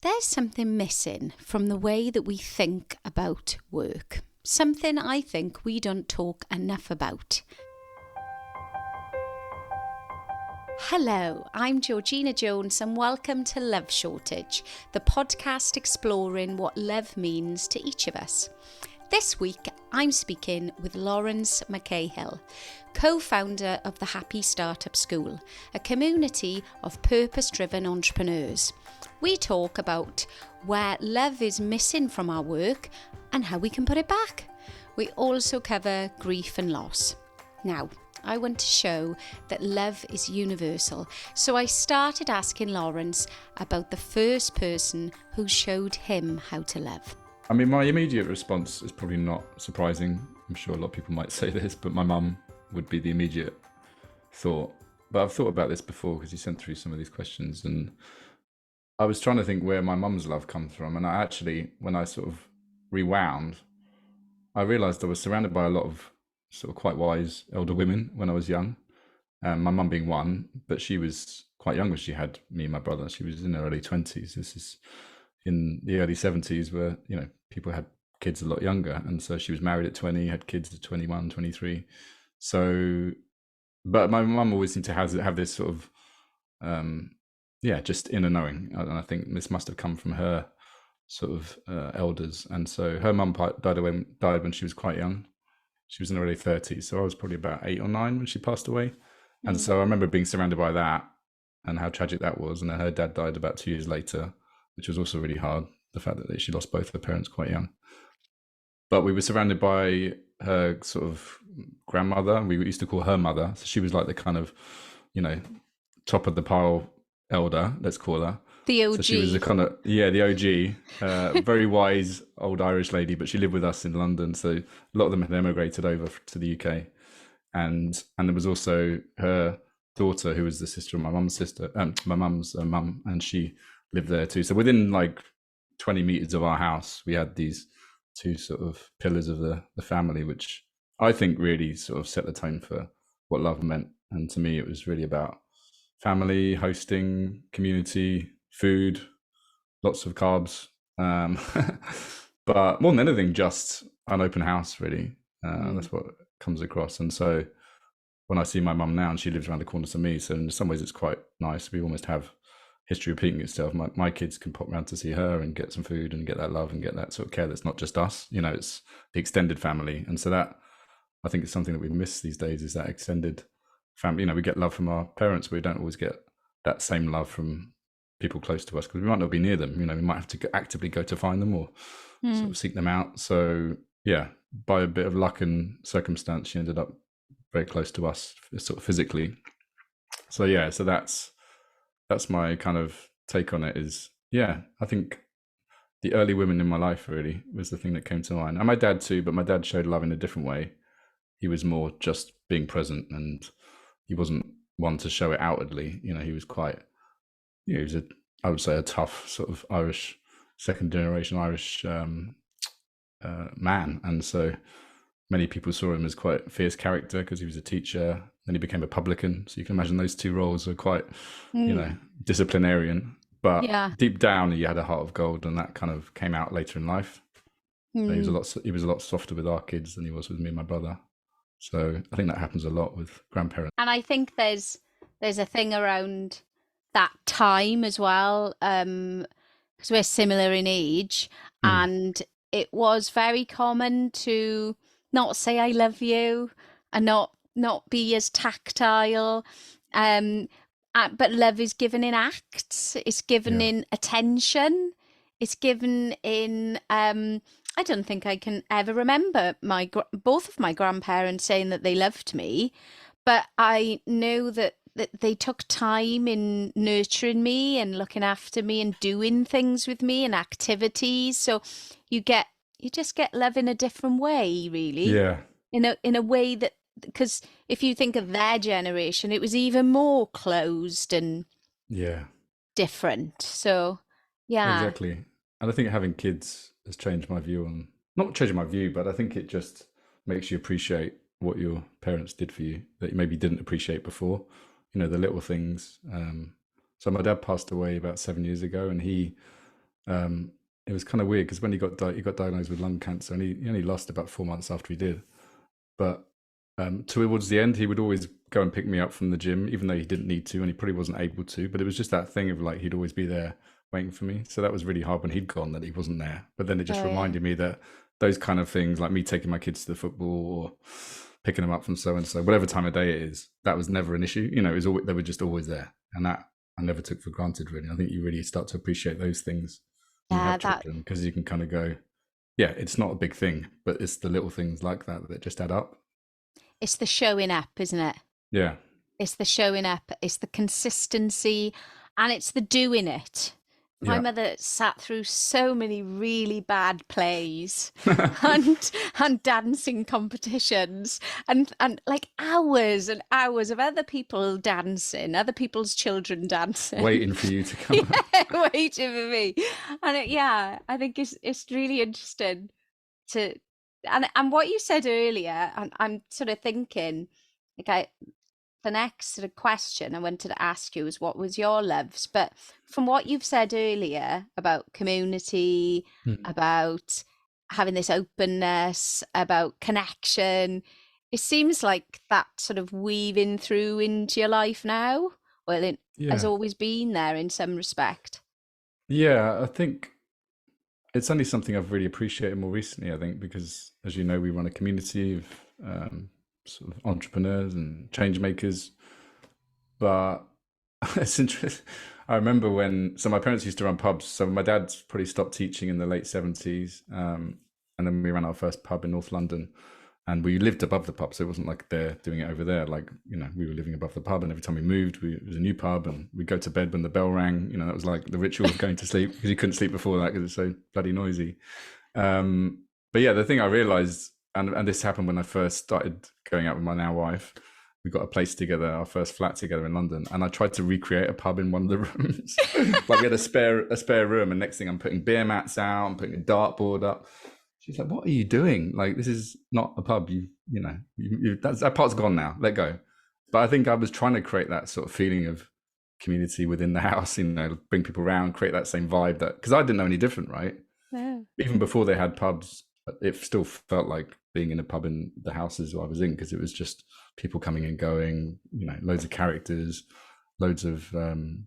There's something missing from the way that we think about work. Something I think we don't talk enough about. Hello, I'm Georgina Jones and welcome to Love Shortage, the podcast exploring what love means to each of us. This week, I'm speaking with Laurence McCahill, co-founder of the Happy Startup School, a community of purpose-driven entrepreneurs. We talk about where love is missing from our work and how we can put it back. We also cover grief and loss. Now, I want to show that love is universal, so I started asking Laurence about the first person who showed him how to love. I mean, my immediate response is probably not surprising. I'm sure a lot of people might say this, but my mum would be the immediate thought. But I've thought about this before because you sent through some of these questions, and I was trying to think where my mum's love comes from. And I actually, when I sort of rewound, I realised I was surrounded by a lot of sort of quite wise elder women when I was young. My mum being one, but she was quite young when she had me and my brother. She was in her early 20s. This is in the early 70s where, you know, people had kids a lot younger. And so she was married at 20, had kids at 21, 23. So, but my mum always seemed to have this sort of, just inner knowing. And I think this must have come from her sort of elders. And so her mum died when she was quite young. She was in her early 30s. So I was probably about 8 or 9 when she passed away. And so I remember being surrounded by that and how tragic that was. And then her dad died about 2 years later, which was also really hard. The fact that she lost both her parents quite young. But we were surrounded by her sort of grandmother. We used to call her mother. So she was like the kind of, you know, top of the pile elder, let's call her. The OG. So she was the kind of, the OG, very wise old Irish lady, but she lived with us in London. So a lot of them had emigrated over to the UK. And there was also her daughter, who was the sister of my mum's sister, my mum's mum, and she lived there too. So within like 20 meters of our house, we had these two sort of pillars of the family, which I think really sort of set the tone for what love meant. And to me, it was really about family, hosting, community, food, lots of carbs. But more than anything, just an open house, really. That's what comes across. And so when I see my mum now, and she lives around the corner to me, so in some ways it's quite nice. We almost have history repeating itself. My kids can pop around to see her and get some food and get that love and get that sort of care that's not just us, you know, it's the extended family. And so that, I think, it's something that we miss these days, is that extended family. You know, we get love from our parents, but we don't always get that same love from people close to us because we might not be near them. You know, we might have to actively go to find them or sort of seek them out. So yeah, by a bit of luck and circumstance, she ended up very close to us sort of physically. So yeah, so that's my kind of take on it. Is, yeah, I think the early women in my life really was the thing that came to mind. And my dad too, but my dad showed love in a different way. He was more just being present, and he wasn't one to show it outwardly. You know, he was quite, you know, he was I would say a tough sort of Irish, second generation Irish man. And so many people saw him as quite a fierce character because he was a teacher. Then he became a publican. So you can imagine those two roles were quite, you know, disciplinarian. But deep down, he had a heart of gold, and that kind of came out later in life. So he was a lot softer with our kids than he was with me and my brother. So I think that happens a lot with grandparents. And I think there's a thing around that time as well, because we're similar in age, and it was very common to not say I love you and not be as tactile, but love is given in acts. It's given in attention. It's given in I don't think I can ever remember both of my grandparents saying that they loved me, but I know that they took time in nurturing me and looking after me and doing things with me and activities. So you just get love in a different way, really. Yeah. In a way that, because if you think of their generation, it was even more closed and different. So yeah. Exactly. And I think having kids has changed my view on, not changing my view, but I think it just makes you appreciate what your parents did for you that you maybe didn't appreciate before, you know, the little things. So my dad passed away about 7 years ago, and he it was kind of weird because when he got diagnosed with lung cancer, and he only lost about 4 months after he did. But towards the end, he would always go and pick me up from the gym, even though he didn't need to, and he probably wasn't able to. But it was just that thing of like he'd always be there waiting for me. So that was really hard when he'd gone that he wasn't there. But then it just reminded me that those kind of things, like me taking my kids to the football or picking them up from so and so, whatever time of day it is, that was never an issue. You know, it was always, they were just always there, and that I never took for granted. Really, I think you really start to appreciate those things when you have children, because you can kind of go, yeah, it's not a big thing, but it's the little things like that that just add up. It's the showing up, isn't it? Yeah. It's the showing up, it's the consistency, and it's the doing it. My mother sat through so many really bad plays and dancing competitions and like hours and hours of other people dancing, other people's children dancing, waiting for you to come. waiting for me. And I think it's really interesting to and what you said earlier, and I'm sort of thinking, like the next sort of question I wanted to ask you is what was your loves? But from what you've said earlier about community, about having this openness, about connection, it seems like that sort of weaving through into your life now. Well, it has always been there in some respect. Yeah, I think it's only something I've really appreciated more recently, I think, because as you know, we run a community of sort of entrepreneurs and change makers. But it's interesting. I remember so my parents used to run pubs. So my dad's probably stopped teaching in the late 70s. And then we ran our first pub in North London. And we lived above the pub, so it wasn't like they're doing it over there. Like, you know, we were living above the pub, and every time we moved, it was a new pub, and we'd go to bed when the bell rang. You know, that was like the ritual of going to sleep, because you couldn't sleep before that because it's so bloody noisy. But yeah, the thing I realized, and this happened when I first started going out with my now wife, we got a place together, our first flat together in London, and I tried to recreate a pub in one of the rooms. Like we had a spare room, and next thing I'm putting beer mats out, I'm putting a dartboard up. She's like, "What are you doing? Like, this is not a pub. You know, that part's gone now. Let go." But I think I was trying to create that sort of feeling of community within the house. You know, bring people around, create that same vibe. That because I didn't know any different, right? Yeah. Even before they had pubs, it still felt like being in a pub in the houses I was in, because it was just people coming and going. You know, loads of characters, loads of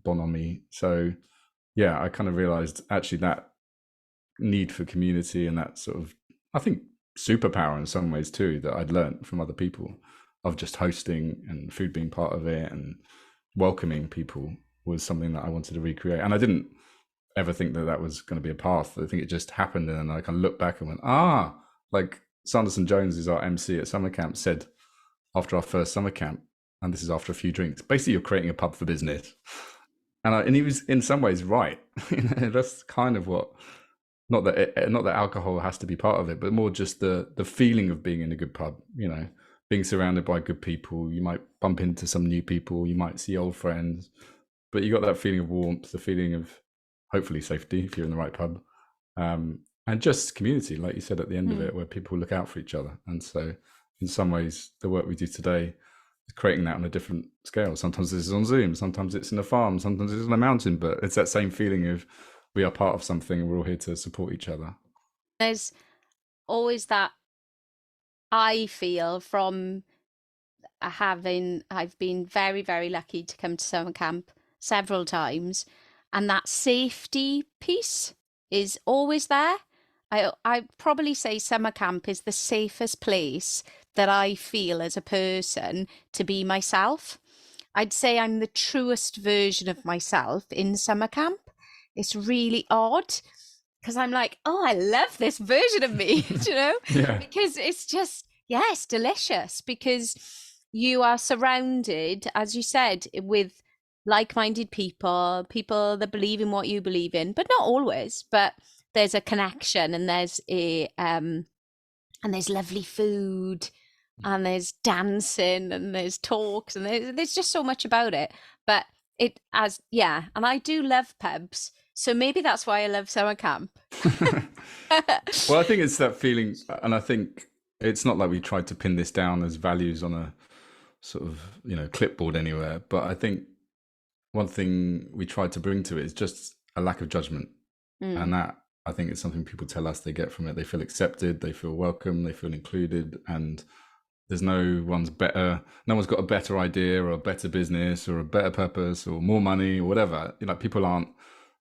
bonhomie. So yeah, I kind of realized actually that need for community, and that sort of, I think, superpower in some ways too, that I'd learned from other people, of just hosting and food being part of it and welcoming people, was something that I wanted to recreate. And I didn't ever think that was going to be a path. I think it just happened, and then I kind of looked back and went, like Sanderson Jones, is our MC at summer camp, said after our first summer camp, and this is after a few drinks, basically you're creating a pub for business. And he was in some ways right. You know, that's kind of what, not that alcohol has to be part of it, but more just the feeling of being in a good pub, you know, being surrounded by good people. You might bump into some new people, you might see old friends, but you got that feeling of warmth, the feeling of hopefully safety if you're in the right pub, and just community, like you said at the end of it, where people look out for each other. And so in some ways, the work we do today is creating that on a different scale. Sometimes this is on Zoom, sometimes it's in a farm, sometimes it's on a mountain, but it's that same feeling of we are part of something, and we're all here to support each other. There's always that, I feel, from I've been very, very lucky to come to summer camp several times, and that safety piece is always there. I probably say summer camp is the safest place that I feel as a person to be myself. I'd say I'm the truest version of myself in summer camp. It's really odd, because I'm like, oh, I love this version of me, you know, because it's just, it's delicious, because you are surrounded, as you said, with like-minded people that believe in what you believe in, but not always, but there's a connection, and there's and there's lovely food, and there's dancing, and there's talks, and there's just so much about it. But and I do love pubs, so maybe that's why I love summer camp. Well, I think it's that feeling, and I think it's not like we tried to pin this down as values on a sort of, you know, clipboard anywhere, but I think one thing we tried to bring to it is just a lack of judgment. And that, I think, is something people tell us they get from it. They feel accepted, they feel welcome, they feel included, and there's no one's got a better idea or a better business or a better purpose or more money or whatever. People aren't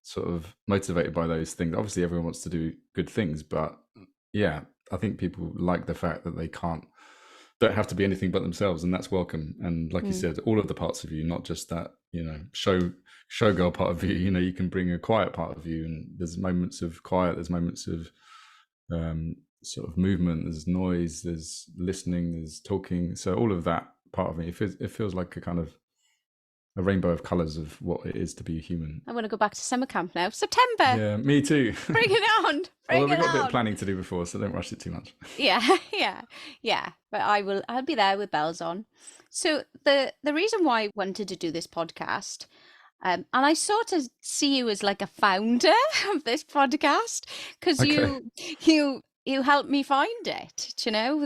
sort of motivated by those things. Obviously everyone wants to do good things, but yeah, I think people like the fact that they don't have to be anything but themselves, and that's welcome. And like you said, all of the parts of you, not just that, showgirl part of you. You can bring a quiet part of you, and there's moments of quiet, there's moments of sort of movement, there's noise, there's listening, there's talking. So all of that part of me, it feels like a kind of a rainbow of colours of what it is to be a human. I want to go back to summer camp now. September. Yeah, me too. Bring it on. Although we've got a bit of planning to do before, so don't rush it too much. Yeah. But I'll be there with bells on. So the reason why I wanted to do this podcast, and I sort of see you as like a founder of this podcast, because you helped me find it,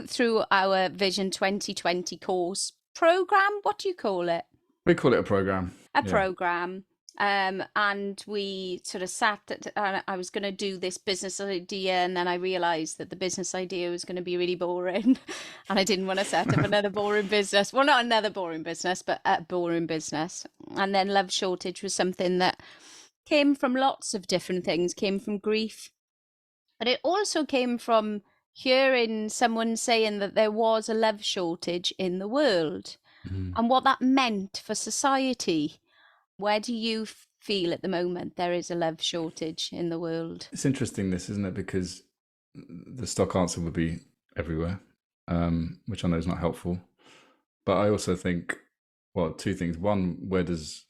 through our Vision 2020 course program. What do you call it? We call it a program. Program. And we sort of and I was going to do this business idea, and then I realized that the business idea was going to be really boring, and I didn't want to set up another boring business. Well, not another boring business, but a boring business. And then love shortage was something that came from lots of different things, came from grief, but it also came from hearing someone saying that there was a love shortage in the world, and what that meant for society. Where do you feel at the moment there is a love shortage in the world? It's interesting, this, isn't it? Because the stock answer would be everywhere, which I know is not helpful. But I also think, well, two things. One, where does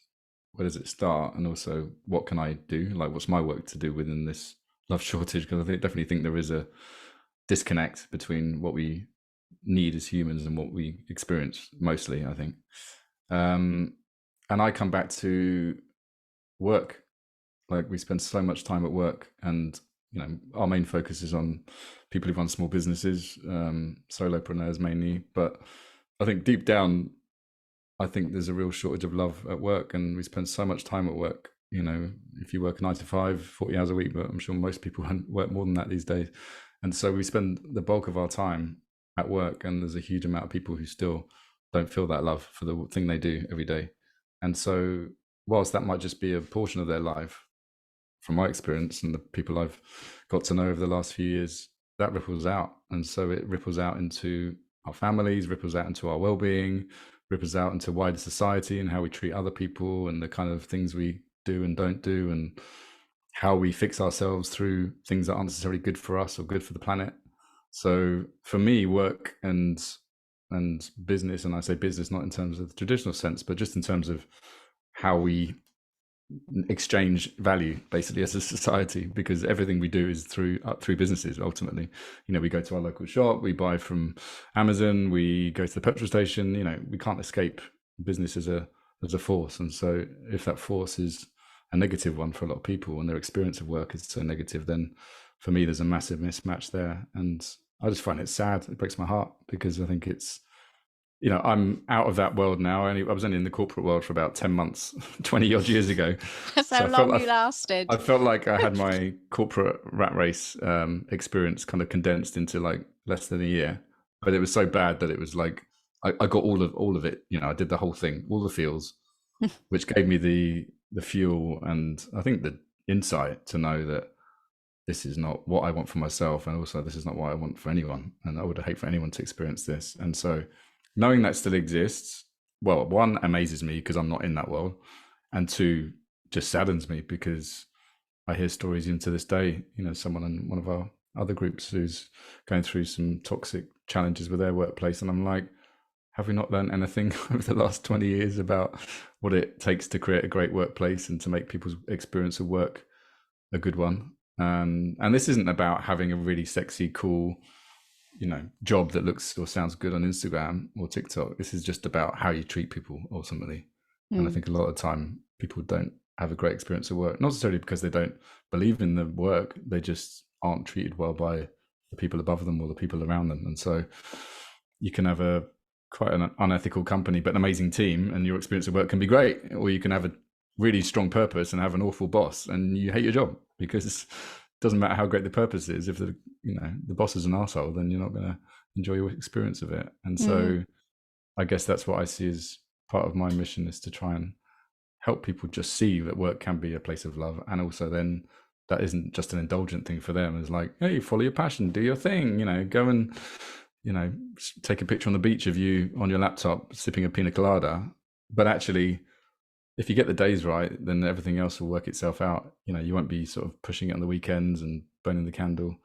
it start? And also, what can I do? Like, what's my work to do within this love shortage? Because I definitely think there is a disconnect between what we need as humans and what we experience mostly, I think. And I come back to work. Like, we spend so much time at work, and our main focus is on people who run small businesses, solopreneurs mainly. But I think deep down, I think there's a real shortage of love at work, and we spend so much time at work. If you work 9 to 5, 40 hours a week, but I'm sure most people work more than that these days. And so we spend the bulk of our time at work, and there's a huge amount of people who still don't feel that love for the thing they do every day. And so whilst that might just be a portion of their life, from my experience and the people I've got to know over the last few years, that ripples out. And so it ripples out into our families, ripples out into our well-being, ripples out into wider society and how we treat other people, and the kind of things we do and don't do, and how we fix ourselves through things that aren't necessarily good for us or good for the planet. So for me, work and business, and I say business not in terms of the traditional sense, but just in terms of how we exchange value basically as a society, because everything we do is through businesses ultimately. We go to our local shop, we buy from Amazon, we go to the petrol station. We can't escape business as a force. And so if that force is a negative one for a lot of people and their experience of work is so negative, then for me there's a massive mismatch there. And I just find it sad. It breaks my heart, because I think it's, I'm out of that world now. I was only in the corporate world for about 10 months, 20 odd years ago. That's how long you lasted. I felt like I had my corporate rat race experience kind of condensed into like less than a year. But it was so bad that it was like, I got all of it. I did the whole thing, all the feels, which gave me the fuel and I think the insight to know that this is not what I want for myself, and also this is not what I want for anyone, and I would hate for anyone to experience this. And so knowing that still exists, well, one, amazes me because I'm not in that world, and two, just saddens me because I hear stories even to this day. Someone in one of our other groups who's going through some toxic challenges with their workplace, and I'm like, have we not learned anything over the last 20 years about what it takes to create a great workplace and to make people's experience of work a good one? And this isn't about having a really sexy, cool, job that looks or sounds good on Instagram or TikTok. This is just about how you treat people ultimately. And I think a lot of the time people don't have a great experience of work, not necessarily because they don't believe in the work, they just aren't treated well by the people above them or the people around them. And so you can have quite an unethical company but an amazing team, and your experience of work can be great, or you can have a really strong purpose and have an awful boss, and you hate your job because it doesn't matter how great the purpose is. If the boss is an arsehole, then you're not going to enjoy your experience of it. And Mm. so I guess that's what I see as part of my mission, is to try and help people just see that work can be a place of love, and also then that isn't just an indulgent thing for them. It's like, hey, follow your passion, do your thing, go and take a picture on the beach of you on your laptop sipping a pina colada. But actually, if you get the days right, then everything else will work itself out. You won't be sort of pushing it on the weekends and burning the candle.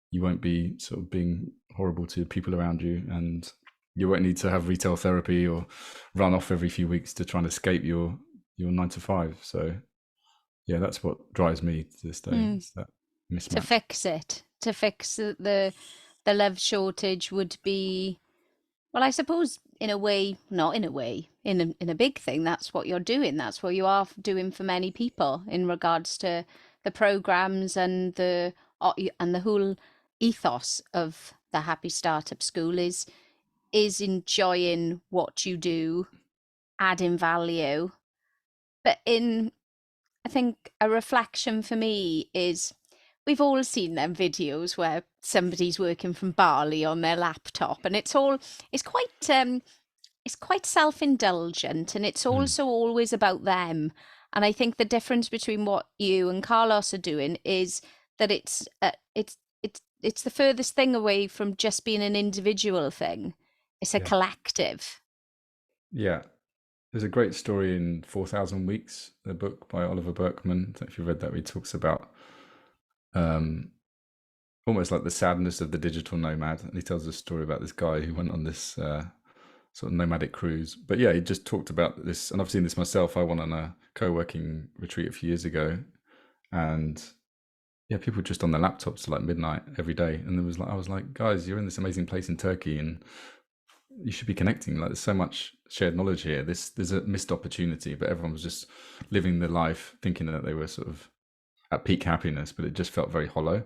You won't be sort of being horrible to people around you, and you won't need to have retail therapy or run off every few weeks to try and escape your 9 to 5. So yeah, that's what drives me to this day. Mm. It's that To mismatch. fix it, to fix the love shortage would be, well, I suppose in a way, not in a way, in a big thing, that's what you're doing. That's what you are doing for many people in regards to the programs and the whole ethos of the Happy Startup School is enjoying what you do, adding value. But I think a reflection for me is we've all seen them videos where somebody's working from Bali on their laptop, and it's quite it's quite self-indulgent, and it's Mm. also always about them. And I think the difference between what you and Carlos are doing is that it's the furthest thing away from just being an individual thing. It's a Yeah. collective. Yeah. There's a great story in 4,000 Weeks, the book by Oliver Berkman. I don't know if you read that, where he talks about um, almost like the sadness of the digital nomad. And he tells a story about this guy who went on this sort of nomadic cruise. But yeah, he just talked about this, and I've seen this myself. I went on a co-working retreat a few years ago, and yeah, people just on their laptops till like midnight every day. And I was like, guys, you're in this amazing place in Turkey, and you should be connecting. Like, there's so much shared knowledge here. There's a missed opportunity, but everyone was just living their life thinking that they were sort of at peak happiness, but it just felt very hollow.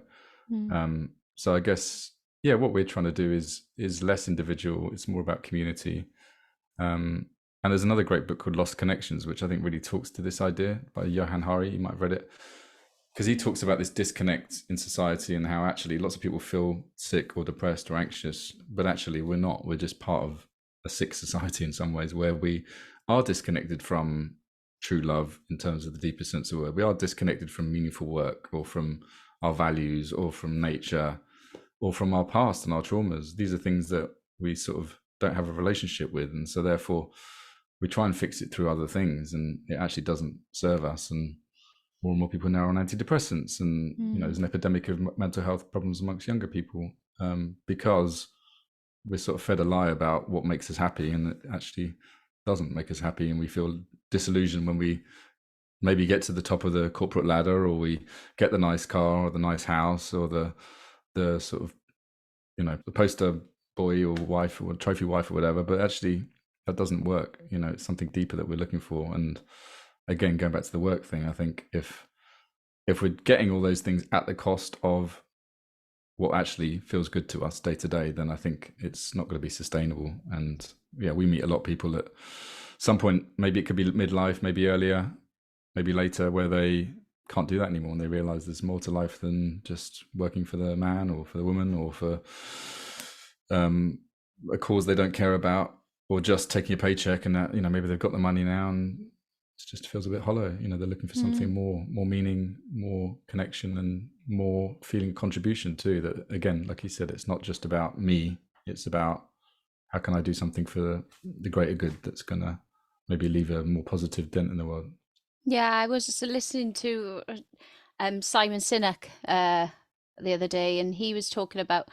Mm. So I guess, yeah, what we're trying to do is less individual. It's more about community. And there's another great book called Lost Connections, which I think really talks to this idea, by Johan Hari. You might have read it, because he talks about this disconnect in society and how actually lots of people feel sick or depressed or anxious, but actually we're not. We're just part of a sick society in some ways, where we are disconnected from true love in terms of the deepest sense of the word. We are disconnected from meaningful work, or from our values, or from nature, or from our past and our traumas. These are things that we sort of don't have a relationship with, and so therefore we try and fix it through other things, and it actually doesn't serve us. And more people now are on antidepressants, and Mm. there's an epidemic of mental health problems amongst younger people, because we're sort of fed a lie about what makes us happy, and it actually doesn't make us happy. And we feel disillusioned when we maybe get to the top of the corporate ladder, or we get the nice car or the nice house, or the sort of the poster boy or wife or trophy wife or whatever. But actually that doesn't work. It's something deeper that we're looking for. And again, going back to the work thing, I think if we're getting all those things at the cost of what actually feels good to us day to day, then I think it's not going to be sustainable. And yeah, we meet a lot of people at some point, maybe it could be midlife, maybe earlier, maybe later, where they can't do that anymore, and they realize there's more to life than just working for the man or for the woman, or for a cause they don't care about, or just taking a paycheck. And that, maybe they've got the money now, and it just feels a bit hollow. They're looking for something Mm. more meaning, more connection, and more feeling contribution too. That, again, like you said, it's not just about me. It's about how can I do something for the greater good that's gonna maybe leave a more positive dent in the world. Yeah, I was just listening to Simon Sinek the other day, and he was talking about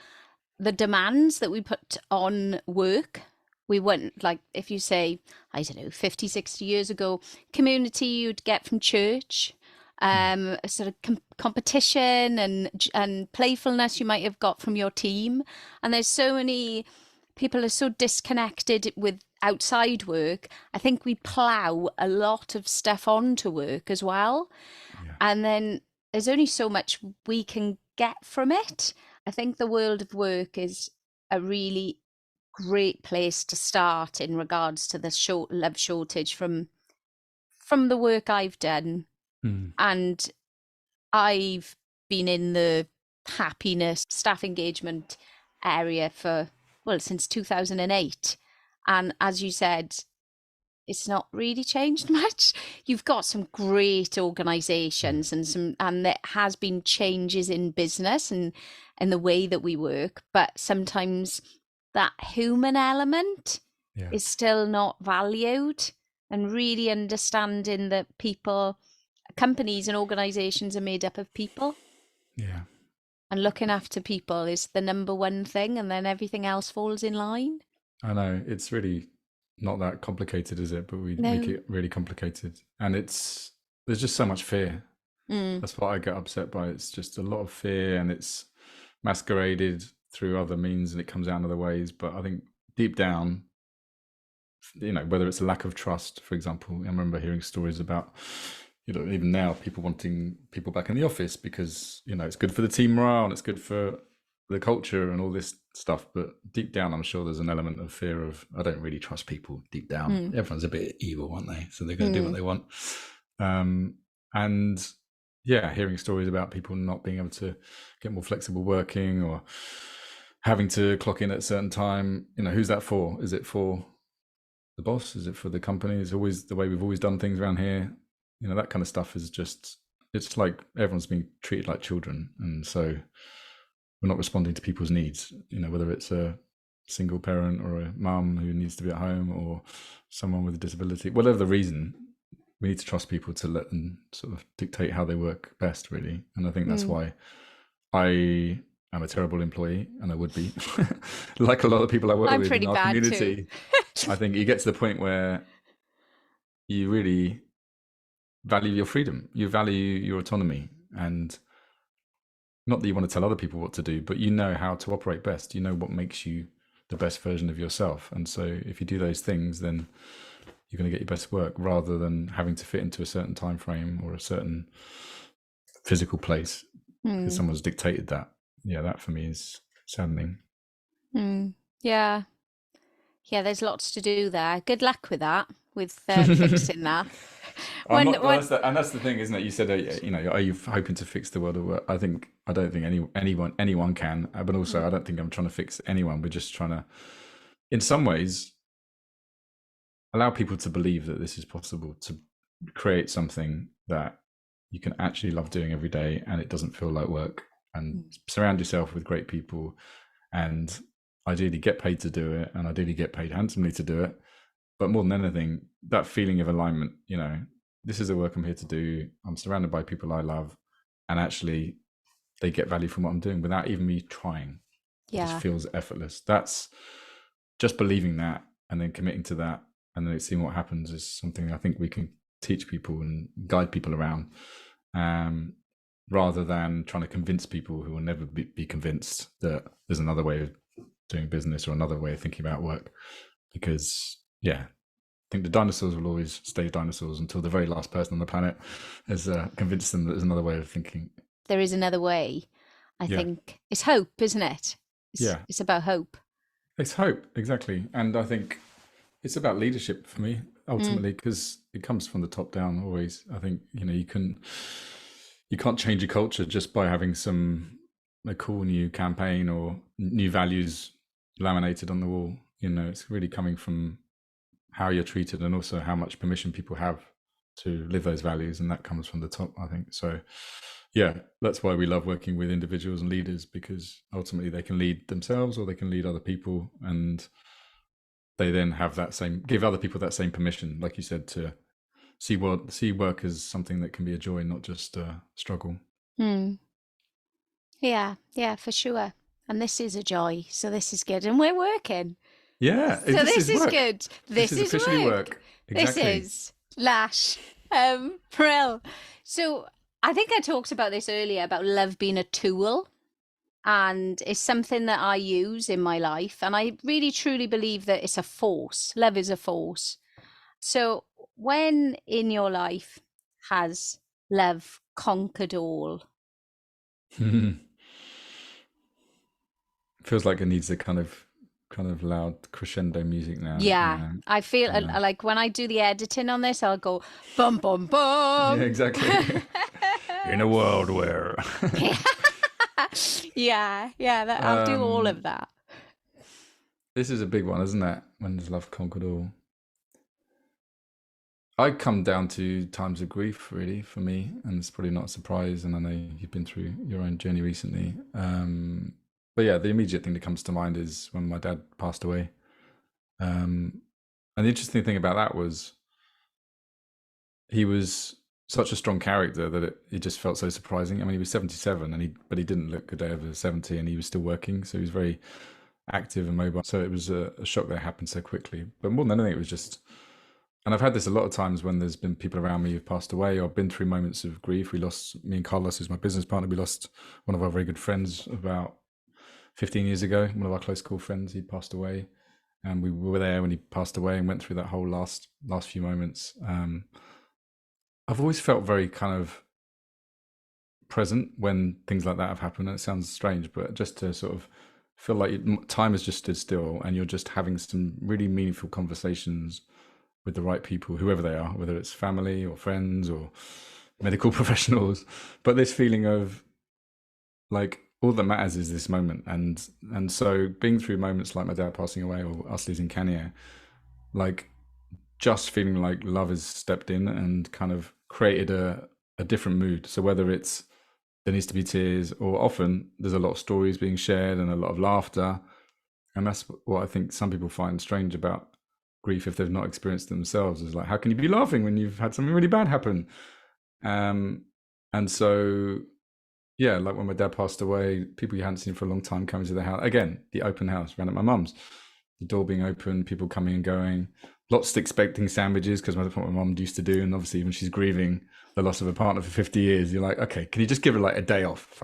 the demands that we put on work. We went, like, if you say, I don't know, 50, 60 years ago, community you'd get from church, a sort of competition and playfulness you might have got from your team. And there's so many people are so disconnected with outside work. I think we plow a lot of stuff onto work as well. Yeah. And then there's only so much we can get from it. I think the world of work is a really great place to start in regards to the short love shortage from the work I've done, Mm. and I've been in the happiness, staff engagement area for, well, since 2008. And as you said, it's not really changed much. You've got some great organizations and there has been changes in business and the way that we work, but sometimes that human element Yeah. is still not valued, and really understanding that people, companies and organizations are made up of people, Yeah. and looking after people is the number one thing, and then everything else falls in line. I know it's really not that complicated, is it? But we make No. it really complicated, and there's just so much fear. Mm, That's what I get upset by. It's just a lot of fear, and it's masqueraded through other means, and it comes out in other ways. But I think deep down, whether it's a lack of trust, for example, I remember hearing stories about, even now, people wanting people back in the office because it's good for the team morale and it's good for the culture and all this stuff. But deep down, I'm sure there's an element of fear of, I don't really trust people deep down. Everyone's a bit evil, aren't they? So they're going to do what they want. And yeah, hearing stories about people not being able to get more flexible working or having to clock in at a certain time. Who's that for? Is it for the boss? Is it for the company? It's always the way we've always done things around here. That kind of stuff is just, it's like everyone's being treated like children. And so we're not responding to people's needs, whether it's a single parent or a mum who needs to be at home or someone with a disability, whatever the reason, we need to trust people to let them sort of dictate how they work best, really. And I think that's why I am a terrible employee, and I would be, like a lot of people I work I'm with pretty in our bad community. too. I think you get to the point where you really value your freedom, you value your autonomy, and not that you want to tell other people what to do, but you know how to operate best. You know what makes you the best version of yourself. And so if you do those things, then you're going to get your best work rather than having to fit into a certain time frame or a certain physical place because someone's dictated that. Yeah, that for me is saddening. Yeah. Yeah, there's lots to do there. Good luck with that, with fixing that. I'm When, not, when, and that's the thing, isn't it? You said, are you hoping to fix the world of work? I don't think anyone can, but also I don't think I'm trying to fix anyone. We're just trying to, in some ways, allow people to believe that this is possible, to create something that you can actually love doing every day and it doesn't feel like work, and surround yourself with great people and ideally get paid to do it, and ideally get paid handsomely to do it. But more than anything, that feeling of alignment, this is the work I'm here to do. I'm surrounded by people I love, and actually they get value from what I'm doing without even me trying. It just feels effortless. That's just believing that and then committing to that and then seeing what happens is something I think we can teach people and guide people around, rather than trying to convince people who will never be convinced that there's another way of doing business or another way of thinking about work. Because I think the dinosaurs will always stay dinosaurs until the very last person on the planet has convinced them that there's another way of thinking. there is another way. I think it's hope, isn't it? It's about hope. It's hope, exactly. And I think it's about leadership for me, ultimately, because it comes from the top down always. I think, you can't change a culture just by having a cool new campaign or new values laminated on the wall. It's really coming from how you're treated and also how much permission people have to live those values, and that comes from the top, I think. So that's why we love working with individuals and leaders, because ultimately they can lead themselves or they can lead other people, and they then have give other people that same permission, like you said, to see work as something that can be a joy, not just a struggle. Yeah, for sure. And this is a joy, so this is good. And we're working. Yeah, So this this is is work. good. This is officially work. Exactly. This is Lash. Brill. So I think I talked about this earlier about love being a tool, and it's something that I use in my life. And I really truly believe that it's a force. Love is a force. So when in your life has love conquered all? Feels like it needs a kind of kind of loud crescendo music now. Yeah, I feel Uh, like when I do the editing on this, I'll go bum bum yeah, bum. exactly. In a world where Yeah, I'll do all um, of that. this is a big one, isn't it? When does love conquer all? I come down to times of grief, really, for me, and it's probably not a surprise. And I know you've been through your own journey recently. But yeah, the immediate thing that comes to mind is when my dad passed away. Um, and the interesting thing about that was he was such a strong character that it just felt so surprising. I mean, he was 77, but he didn't look a day over 70, and he was still working, so he was very active and mobile. So it was a shock that it happened so quickly. But more than anything, it was just, and I've had this a lot of times when there's been people around me who've passed away or been through moments of grief. We lost, me and Carlos, who's my business partner, we lost one of our very good friends about 15 years ago. One of our close school friends, he passed away, and we were there when he passed away and went through that whole last few moments. I've always felt very kind of present when things like that have happened. And it sounds strange, but just to sort of feel like time has just stood still and you're just having some really meaningful conversations with the right people, whoever they are, whether it's family or friends or medical professionals. But this feeling of like all that matters is this moment, and so being through moments like my dad passing away or us losing Kanye, like just feeling like love has stepped in and kind of created a different mood. So whether it's there needs to be tears, or often there's a lot of stories being shared and a lot of laughter, and that's what I think some people find strange about grief if they've not experienced it themselves. Is like, how can you be laughing when you've had something really bad happen? And so yeah, like when my dad passed away, people you hadn't seen for a long time coming to the house. Again, the open house, ran at my mum's, the door being open, people coming and going, lots of expecting sandwiches because that's what my mum used to do. And obviously, when she's grieving the loss of a partner for 50 years, you're like, okay, can you just give her like a day off?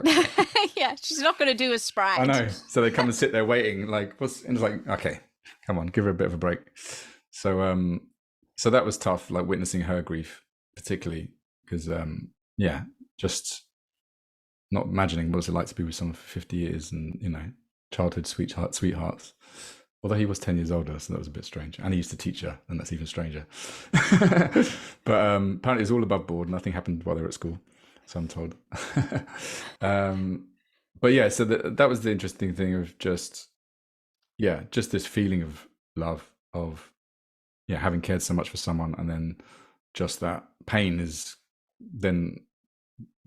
Yeah, she's not going to do a I spread. know. So they come and sit there waiting, like, what's, and it's like, okay, come on, give her a bit of a break. So that was tough, like witnessing her grief, particularly because, yeah, just not imagining what it's like to be with someone for 50 years and, childhood sweethearts. Although he was 10 years older, so that was a bit strange. And he used to teach her, and that's even stranger. But apparently it's all above board. Nothing happened while they were at school, so I'm told. But yeah, so that was the interesting thing of just this feeling of love, of having cared so much for someone, and then just that pain is then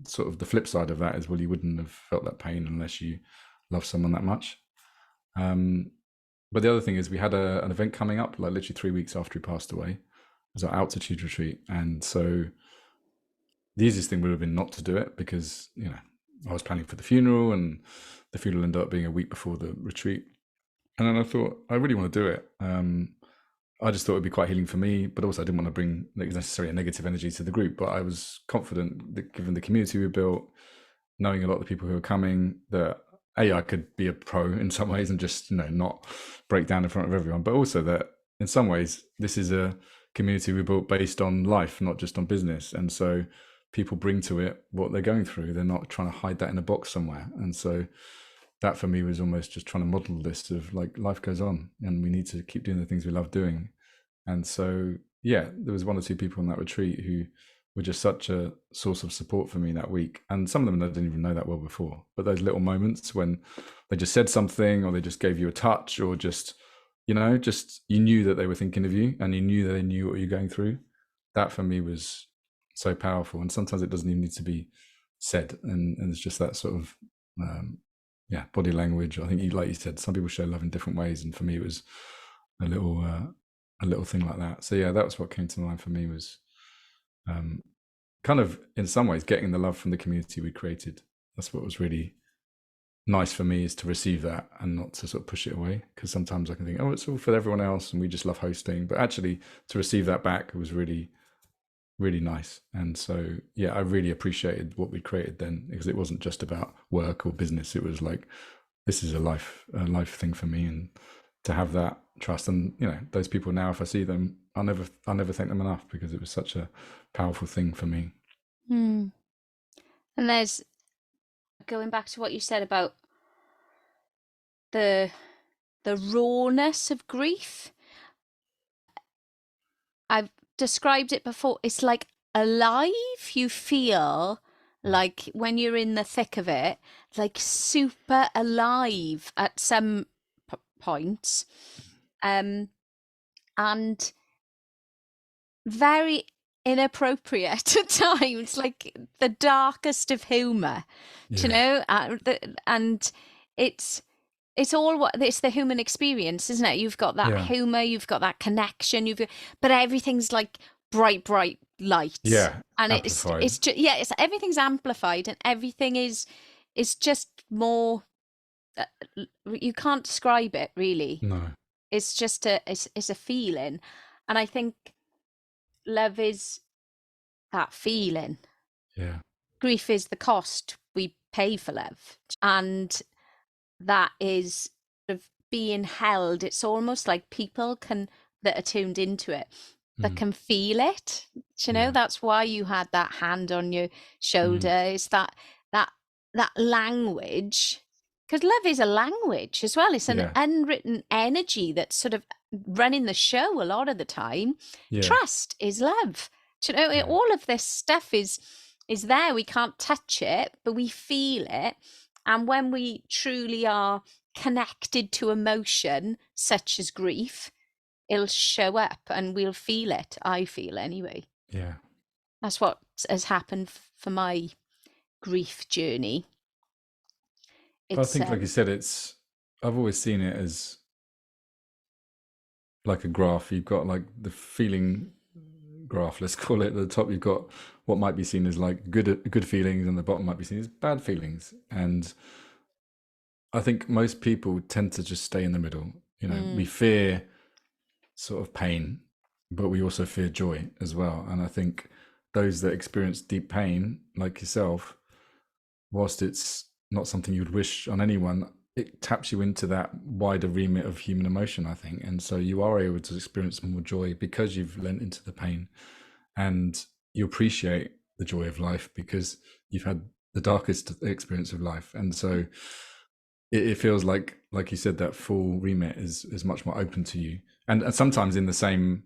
sort of the flip side of that is, well, you wouldn't have felt that pain unless you love someone that much. But the other thing is we had an event coming up, like literally 3 weeks after he passed away. It was our altitude retreat. And so the easiest thing would have been not to do it because, I was planning for the funeral and the funeral ended up being a week before the retreat. And then I thought, I really want to do it. I just thought it'd be quite healing for me, but also I didn't want to bring necessarily a negative energy to the group. But I was confident that given the community we built, knowing a lot of the people who were coming, that I could be a pro in some ways and just not break down in front of everyone, but also that in some ways this is a community we built based on life, not just on business. And so people bring to it what they're going through. They're not trying to hide that in a box somewhere. And so that for me was almost just trying to model this of like, life goes on and we need to keep doing the things we love doing. And so there was one or two people on that retreat who were just such a source of support for me that week. And some of them I didn't even know that well before, but those little moments when they just said something or they just gave you a touch or just you knew that they were thinking of you and you knew that they knew what you're going through. That for me was so powerful. And sometimes it doesn't even need to be said. And it's just that sort of, body language. I think like you said, some people show love in different ways. And for me, it was a little thing like that. So that was what came to mind for me was, kind of in some ways getting the love from the community we created. That's what was really nice for me, is to receive that and not to sort of push it away, because sometimes I can think, oh, it's all for everyone else and we just love hosting, but actually to receive that back was really, really nice. And so I really appreciated what we created then, because it wasn't just about work or business. It was like, this is a life thing for me, and to have that trust. And those people now, if I see them, I'll never thank them enough, because it was such a powerful thing for me. And there's, going back to what you said about the the rawness of grief. I've described it before. It's like alive. You feel like when you're in the thick of it, like super alive at some points, and very inappropriate at times, like the darkest of humor, you know, and it's it's the human experience, isn't it? You've got that humor, you've got that connection, but everything's like bright lights, and amplified. it's just, it's everything's amplified, and everything is just more. You can't describe it really. No, it's just it's a feeling, and I think love is that feeling. Yeah. Grief is the cost we pay for love, and that is sort of being held. It's almost like people that are tuned into it, that can feel it. You know, that's why you had that hand on your shoulder. It's that language, because love is a language as well. It's an unwritten energy that's sort of running the show a lot of the time. Trust is love. You know, all of this stuff is there. We can't touch it, but we feel it. And when we truly are connected to emotion, such as grief, it'll show up and we'll feel it. I feel anyway. Yeah. That's what has happened for my grief journey. I think, like you said, I've always seen it as like a graph. You've got like the feeling graph, let's call it. At the top, you've got what might be seen as like good feelings, and the bottom might be seen as bad feelings. And I think most people tend to just stay in the middle. You know, we fear sort of pain, but we also fear joy as well. And I think those that experience deep pain, like yourself, whilst it's not something you'd wish on anyone, it taps you into that wider remit of human emotion, I think. And so you are able to experience more joy because you've lent into the pain, and you appreciate the joy of life because you've had the darkest experience of life. And so it feels like you said, that full remit is much more open to you. And sometimes in the same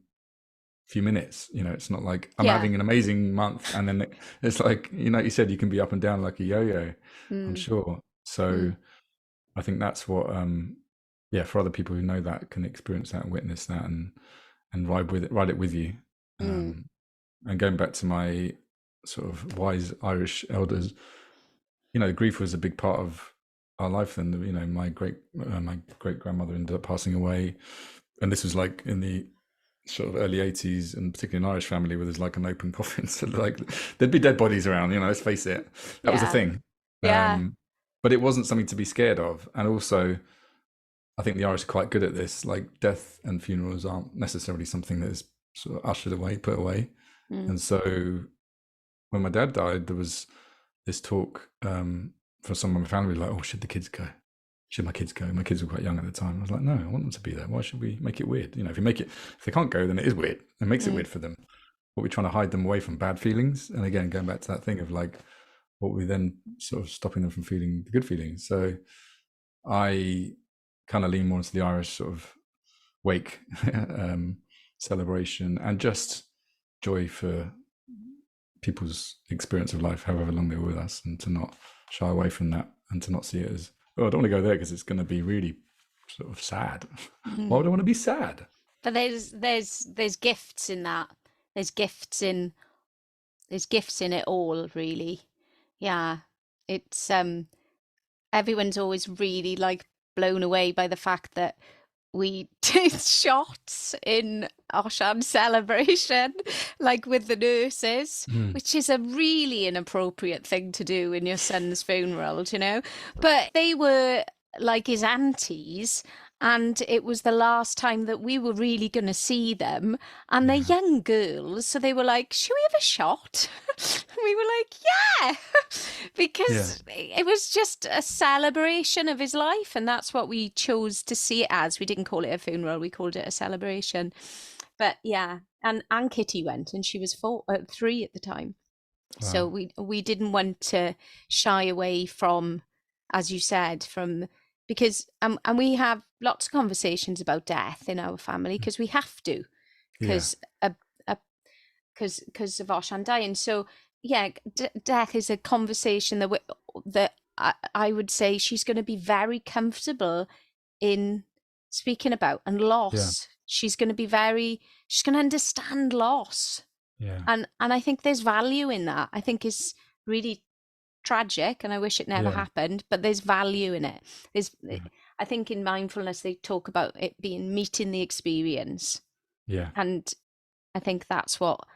few minutes, you know, it's not like I'm having an amazing month and then it's like, you know, you said, you can be up and down like a yo-yo, I'm sure. So I think that's what for other people who know that, can experience that and witness that and ride it with you. And going back to my sort of wise Irish elders, you know, grief was a big part of our life. And you know, my great grandmother ended up passing away, and this was like in the sort of early 80s, and particularly in Irish family where there's like an open coffin, so like there'd be dead bodies around, you know, let's face it, that was a thing. But it wasn't something to be scared of. And also I think the Irish are quite good at this, like death and funerals aren't necessarily something that is sort of ushered away, put away. And so when my dad died, there was this talk for some of my family, like, oh, should the kids go? Should my kids go? My kids were quite young at the time. I was like, no, I want them to be there. Why should we make it weird? You know, if they can't go, then it is weird. It makes it weird for them. But we're trying to hide them away from bad feelings. And again, going back to that thing of like, what we then sort of stopping them from feeling the good feelings. So I kind of lean more into the Irish sort of wake celebration and just joy for people's experience of life, however long they were with us, and to not shy away from that and to not see it as, oh, I don't want to go there because it's going to be really sort of sad. Why would I want to be sad? But there's gifts in that. There's gifts in it all, really. Yeah. It's everyone's always really like blown away by the fact that we did shots in Oshan celebration, like with the nurses, which is a really inappropriate thing to do in your son's funeral, you know. But they were like his aunties, and it was the last time that we were really going to see them. And they're young girls, so they were like, should we have a shot? We were like, yeah, because it was just a celebration of his life. And that's what we chose to see it as. We didn't call it a funeral, we called it a celebration. But yeah, and Kitty went, and she was 3 at the time. Wow. So we didn't want to shy away from, as you said, from because and we have lots of conversations about death in our family because we have to, Yeah. because of Oshan dying. So yeah, death is a conversation that I would say she's going to be very comfortable in speaking about, and Yeah. loss. She's going to understand loss. Yeah. And I think there's value in that. I think it's really tragic and I wish it never Yeah. happened, but there's value in it. Yeah. I think in mindfulness they talk about it being meeting the experience. Yeah. And I think that's what,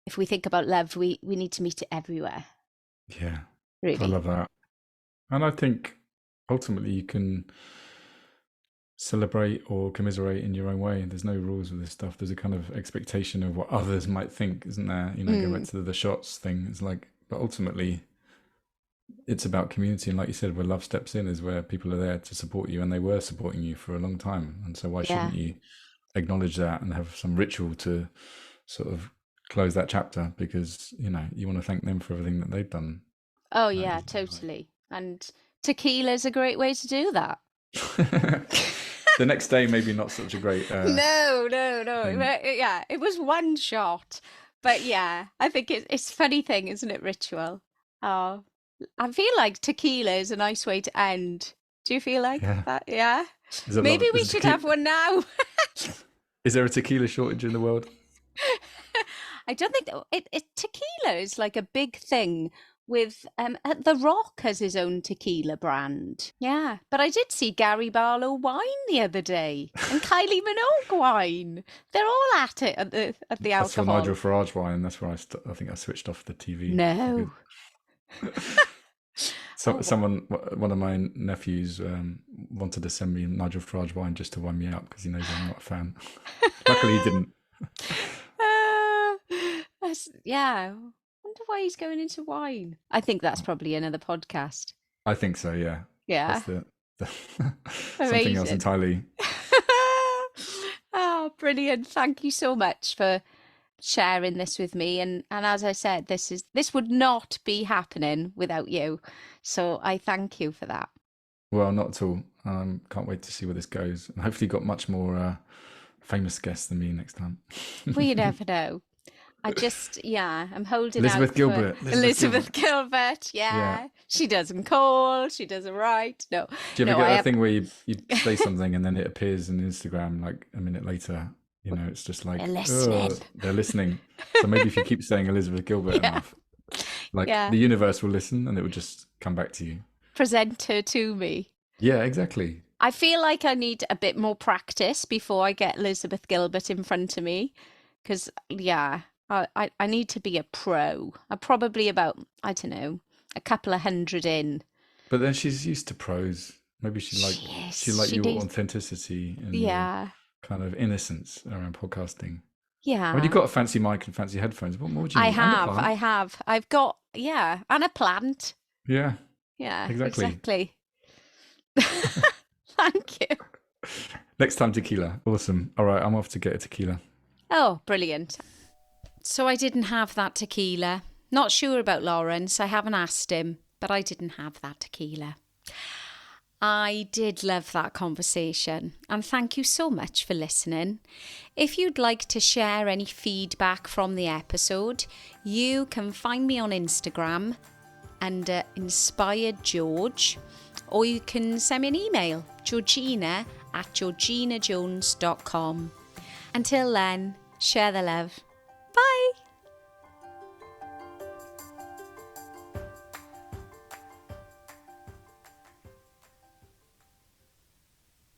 if we think about love, we need to meet it everywhere. Yeah. Really. I love that. And I think ultimately you can celebrate or commiserate in your own way. There's no rules with this stuff. There's a kind of expectation of what others might think, isn't there? You know, go back to the shots thing. It's like, but ultimately it's about community. And like you said, where love steps in is where people are there to support you, and they were supporting you for a long time. And so why shouldn't you acknowledge that and have some ritual to sort of close that chapter, because, you know, you want to thank them for everything that they've done. Oh yeah, totally. And tequila is a great way to do that. The next day, maybe not such a great. No. Yeah, it was one shot, but yeah, I think it's a funny thing, isn't it? Ritual. Oh, I feel like tequila is a nice way to end. Do you feel like that? Yeah. Maybe we should have one now. Is there a tequila shortage in the world? I don't think tequila is like a big thing. With The Rock has his own tequila brand. Yeah, but I did see Gary Barlow wine the other day, and Kylie Minogue wine. They're all at it at the alcohol. I saw Nigel Farage wine. That's where I think I switched off the TV. No. Someone, one of my nephews, wanted to send me Nigel Farage wine just to wind me up because he knows I'm not a fan. Luckily, he didn't. Yeah. I wonder why he's going into wine. I think that's probably another podcast. I think so, yeah. Yeah. That's something else entirely. Oh, brilliant. Thank you so much for sharing this with me. And as I said, this would not be happening without you. So I thank you for that. Well, not at all. Can't wait to see where this goes. And hopefully got much more famous guests than me next time. Well, you never know. I'm holding Elizabeth out Gilbert. for Elizabeth Gilbert. Yeah. She doesn't call. She doesn't write. No. Do you ever get that thing where you say something and then it appears on Instagram like a minute later? You know, it's just like, they're listening. So maybe if you keep saying Elizabeth Gilbert enough, the universe will listen and it will just come back to you. Present her to me. Yeah, exactly. I feel like I need a bit more practice before I get Elizabeth Gilbert in front of me. Because, I need to be a pro. I'm probably about, I don't know, a couple of hundred in. But then she's used to pros. Maybe she liked your authenticity and your kind of innocence around podcasting. Yeah. When you've got a fancy mic and fancy headphones, what more would you need? I have. I've got, and a plant. Yeah. Yeah, exactly. Thank you. Next time, tequila. Awesome. All right, I'm off to get a tequila. Oh, brilliant. So I didn't have that tequila. Not sure about Laurence. I haven't asked him, but I didn't have that tequila. I did love that conversation, and thank you so much for listening. If you'd like to share any feedback from the episode, you can find me on Instagram under Inspired George, or you can send me an email, georgina@georginajones.com. Until then, share the love.